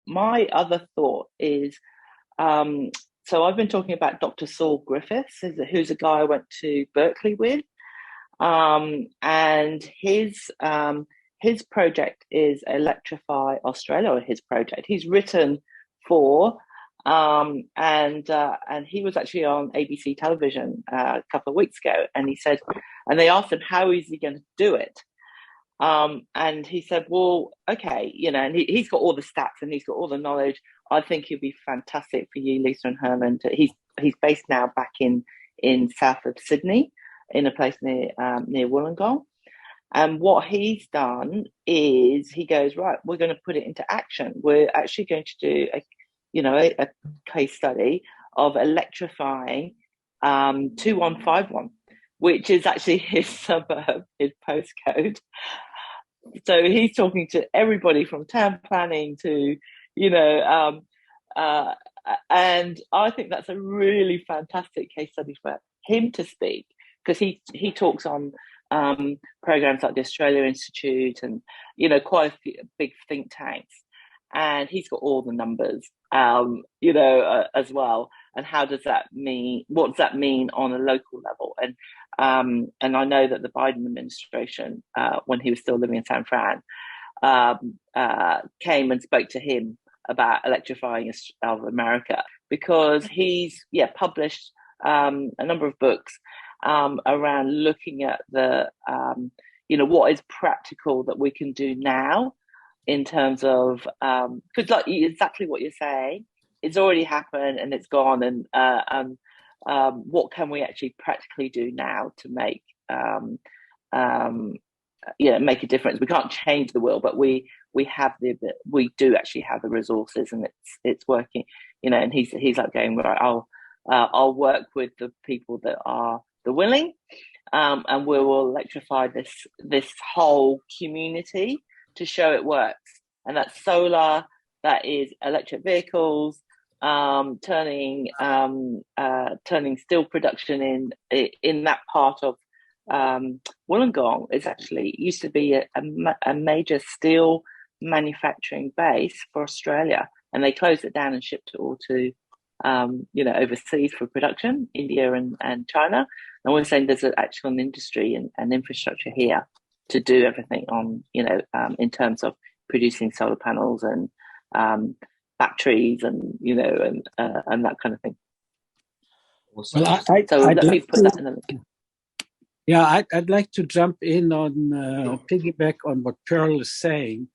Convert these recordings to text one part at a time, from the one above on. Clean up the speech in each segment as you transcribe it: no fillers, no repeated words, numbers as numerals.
my other thought is, um, so I've been talking about Dr. Saul Griffiths, who's a guy I went to Berkeley with, and his project is Electrify Australia, or his project. He's written for, and he was actually on ABC television a couple of weeks ago, and he said, and they asked him how is he going to do it, and he said, well, okay, and he's got all the stats and he's got all the knowledge. I think he'll be fantastic for you, Lisa and Herman. He's based now back in south of Sydney, in a place near Wollongong. And what he's done is he goes, right, we're going to put it into action. We're actually going to do a case study of electrifying 2151, which is actually his suburb, his postcode. So he's talking to everybody from town planning to, and I think that's a really fantastic case study for him to speak, because he talks on programs like the Australia Institute and quite a few big think tanks, and he's got all the numbers, as well. And how does that mean? What does that mean on a local level? And I know that the Biden administration, when he was still living in San Fran, came and spoke to him about electrifying of America, because he's published a number of books around looking at the what is practical that we can do now, in terms of because like exactly what you're saying, it's already happened and it's gone, and what can we actually practically do now to make make a difference? We can't change the world, but we do actually have the resources, and it's working, and he's like going, right, I'll work with the people that are the willing, and we will electrify this whole community to show it works. And that's solar, that is electric vehicles, turning steel production in that part of Wollongong. Is actually used to be a major steel manufacturing base for Australia, and they closed it down and shipped it all to overseas for production, India and China. And we're saying there's actually an industry and infrastructure here to do everything on, in terms of producing solar panels and batteries and, and that kind of thing. Well, let me put that in the link. Yeah, I'd like to jump in on piggyback on what Pearl is saying,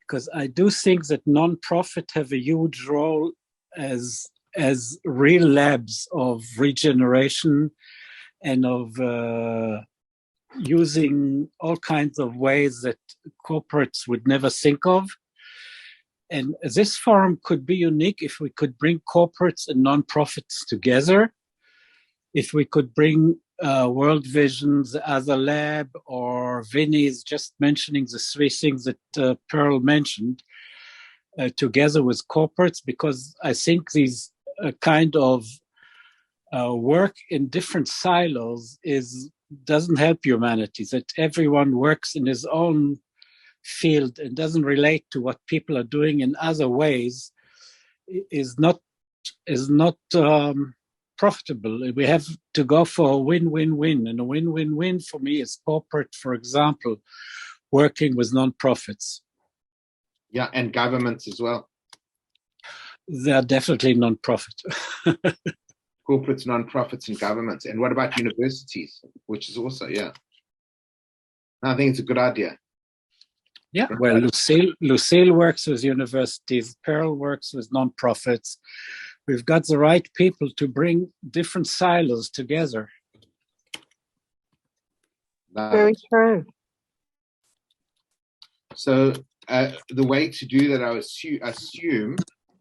because I do think that non-profit have a huge role as real labs of regeneration and of using all kinds of ways that corporates would never think of. And this forum could be unique if we could bring corporates and non-profits together. If we could bring World Vision's Other Lab or Vinny's, just mentioning the three things that Pearl mentioned, together with corporates, because I think these kind of work in different silos doesn't help humanity. That everyone works in his own field and doesn't relate to what people are doing in other ways is not profitable. We have to go for a win-win-win, and a win-win-win for me is corporate, for example, working with non-profits. Yeah, and governments as well. They're definitely non-profit. Corporates, non-profits, and governments. And what about universities, which is also, I think it's a good idea. Yeah, well, Lucille works with universities, Pearl works with non-profits. We've got the right people to bring different silos together. Very true. So the way to do that, I assume,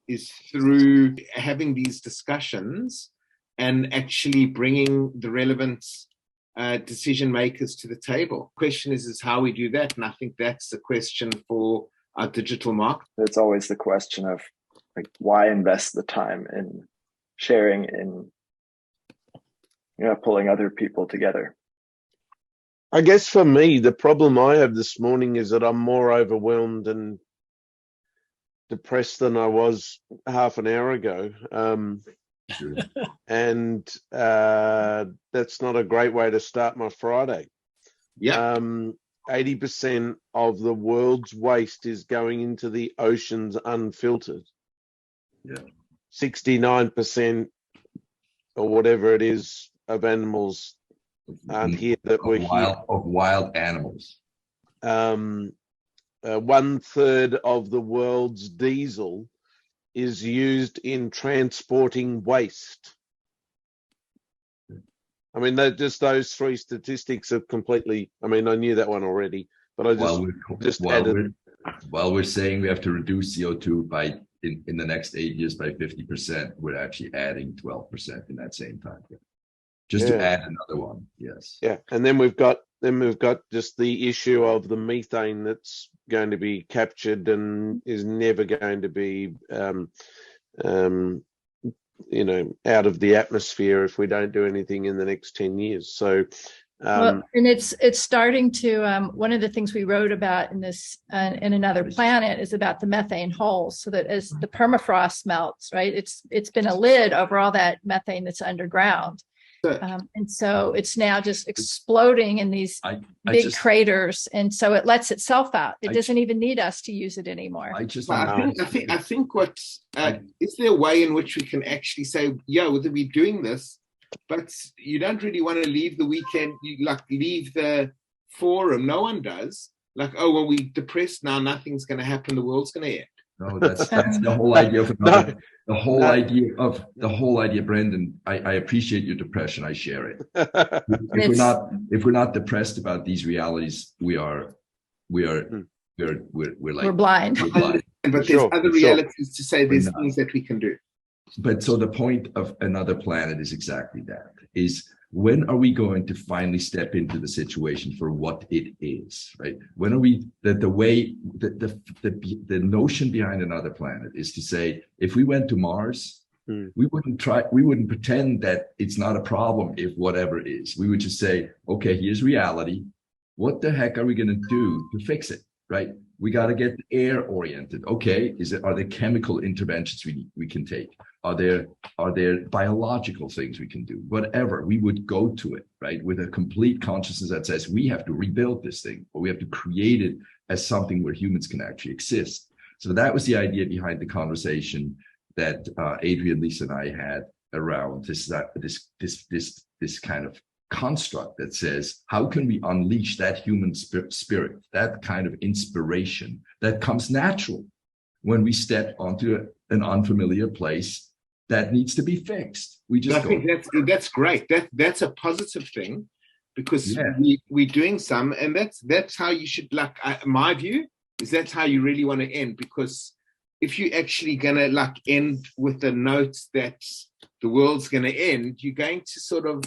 is through having these discussions and actually bringing the relevant decision makers to the table. The question is how we do that, and I think that's the question for our digital market. It's always the question of why invest the time in sharing, in pulling other people together. I guess for me, the problem I have this morning is that I'm more overwhelmed and depressed than I was half an hour ago. Sure. And that's not a great way to start my Friday. Yeah. 80% of the world's waste is going into the oceans unfiltered. Yeah. 69% or whatever it is of animals aren't here that were here. Of wild animals. 1/3 of the world's diesel is used in transporting waste. I mean, just those three statistics are completely. I mean, I knew that one already, but I just added. While we're saying we have to reduce CO2 by in the next 8 years by 50%, we're actually adding 12% in that same time. Just to add another one, yes. Yeah, and then we've got just the issue of the methane that's going to be captured and is never going to be out of the atmosphere if we don't do anything in the next 10 years. So well, and it's starting to one of the things we wrote about in this in Another Planet is about the methane holes, so that as the permafrost melts, right, it's been a lid over all that methane that's underground. And so it's now just exploding in these big craters, and so it lets itself out. It doesn't even need us to use it anymore. I think what is there a way in which we can actually say, yeah, we'll be doing this, but you don't really want to leave the weekend, you leave the forum. No one does. Like, oh, well, we're depressed now, nothing's going to happen, the world's going to end. No, that's the whole idea of the whole idea, Brendan. I appreciate your depression. I share it. If we're not depressed about these realities, we're blind. We're blind. But there's other realities to say there's things that we can do. But so the point of Another Planet is exactly that, is when are we going to finally step into the situation for what it is, right? When are we, the notion behind Another Planet is to say, if we went to Mars, we wouldn't pretend that it's not a problem if whatever it is. We would just say, okay, here's reality. What the heck are we going to do to fix it, right? We got to get air oriented. Okay, are there chemical interventions we can take? Are there biological things we can do? Whatever, we would go to it, right, with a complete consciousness that says we have to rebuild this thing, or we have to create it as something where humans can actually exist. So that was the idea behind the conversation that Adrian, Lisa, and I had around this kind of construct that says, how can we unleash that human spirit, that kind of inspiration that comes natural when we step onto an unfamiliar place that needs to be fixed? We just I think that's great. That's a positive thing, because we're doing some, and that's how you should, my view is that's how you really want to end, because if you're actually gonna end with the note that the world's gonna end, you're going to sort of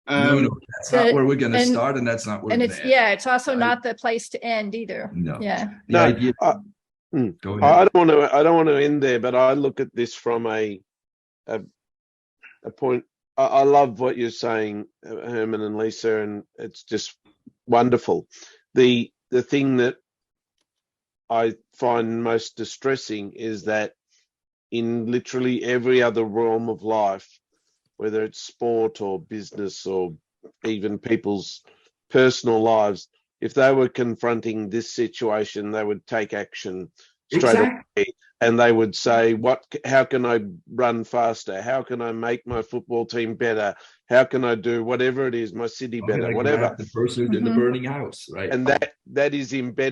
no, that's not where we're going to start, and that's not where we're going to end. It's also not the place to end either. No. Yeah. The idea. Go ahead. I don't want to end there, but I look at this from a point. I love what you're saying, Herman and Lisa, and it's just wonderful. The thing that I find most distressing is that in literally every other realm of life, whether it's sport or business or even people's personal lives, if they were confronting this situation, they would take action straight away, and they would say, how can I run faster? How can I make my football team better? How can I do whatever it is, my city better, whatever. The person in the burning house, right? And that is embedded